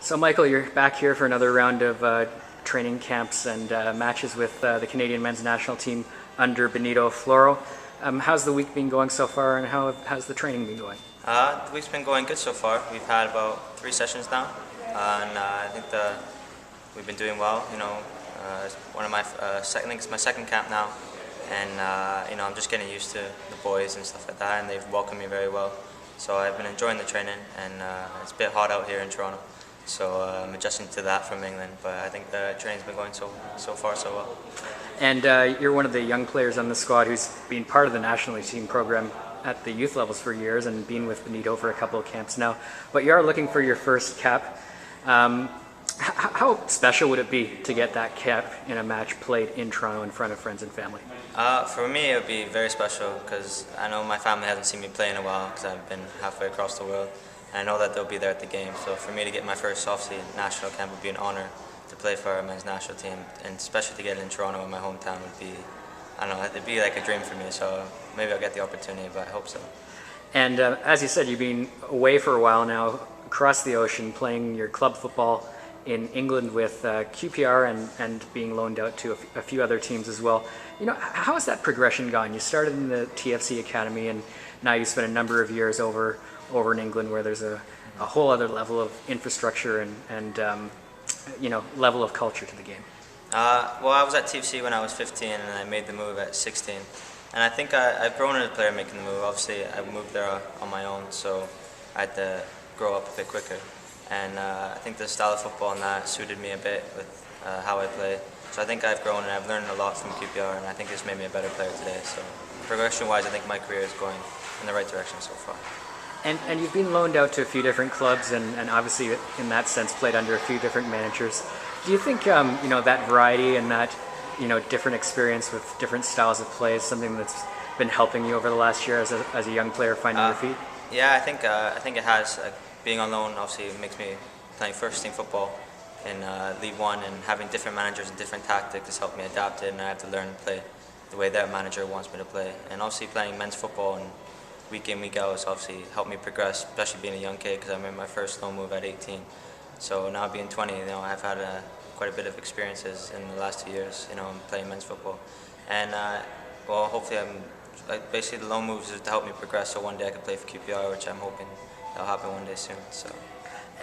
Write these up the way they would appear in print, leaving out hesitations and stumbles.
So Michael, you're back here for another round of training camps and matches with the Canadian men's national team under Benito Floro. How's the week been going so far, and how's the training been going? The week's been going good so far. We've had about 3 sessions now, and I think we've been doing well. It's one of my I think it's my second camp now, and I'm just getting used to the boys and stuff like that, and they've welcomed me very well. So I've been enjoying the training, and it's a bit hot out here in Toronto, so I'm adjusting to that from England. But I think the training's been going so far so well. And you're one of the young players on the squad who's been part of the national team program at the youth levels for years and been with Benito for a couple of camps now. But you are looking for your first cap. How special would it be to get that cap in a match played in Toronto in front of friends and family? For me, it would be very special because I know my family hasn't seen me play in a while because I've been halfway across the world, and I know that they'll be there at the game. So for me to get my first obviously national camp would be an honor to play for our men's national team, and especially to get it in Toronto in my hometown would be, I don't know, it'd be like a dream for me. So maybe I'll get the opportunity, but I hope so. And as you said, you've been away for a while now, across the ocean, playing your club football in England with QPR and being loaned out to a few other teams as well. How has that progression gone? You started in the TFC Academy, and now you spent a number of years over in England, where there's a whole other level of infrastructure and level of culture to the game. Well, I was at TFC when I was 15, and I made the move at 16. And I think I've grown as a player making the move. Obviously, I moved there on my own, so I had to grow up a bit quicker. And I think the style of football and that suited me a bit with how I play. So I think I've grown and I've learned a lot from QPR, and I think it's made me a better player today. So progression-wise, I think my career is going in the right direction so far. And you've been loaned out to a few different clubs, and obviously in that sense played under a few different managers. Do you think that variety and that different experience with different styles of play is something that's been helping you over the last year as a young player finding your feet? Yeah, I think it has. Being on loan obviously makes me playing first team football in League One, and having different managers and different tactics has helped me adapt it, and I have to learn to play the way that manager wants me to play. And obviously playing men's football and week in, week out has obviously helped me progress, especially being a young kid, because I made my first loan move at 18. So now being 20, I've had quite a bit of experiences in the last 2 years, playing men's football. And well, hopefully basically the loan moves is to help me progress, so one day I can play for QPR, which I'm hoping that'll happen one day soon. So.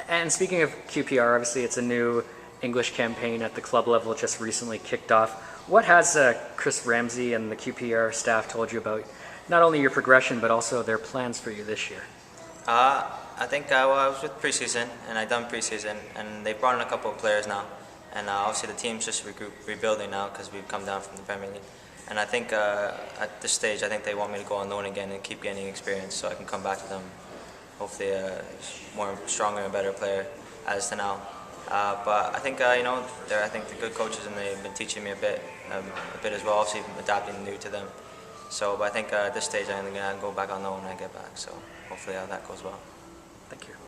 And speaking of QPR, obviously it's a new English campaign at the club level, just recently kicked off. What has Chris Ramsey and the QPR staff told you about not only your progression but also their plans for you this year? I think I was with preseason, and I done preseason, and they brought in a couple of players now, and obviously the team's just rebuilding now because we've come down from the Premier League. And I think at this stage, I think they want me to go on loan again and keep gaining experience so I can come back to them, hopefully a more stronger and better player as to now. But I think they're the good coaches, and they've been teaching me a bit as well. Obviously adapting new to them. So, but I think at this stage I'm going to go back on loan when I get back. So hopefully that goes well. Thank you.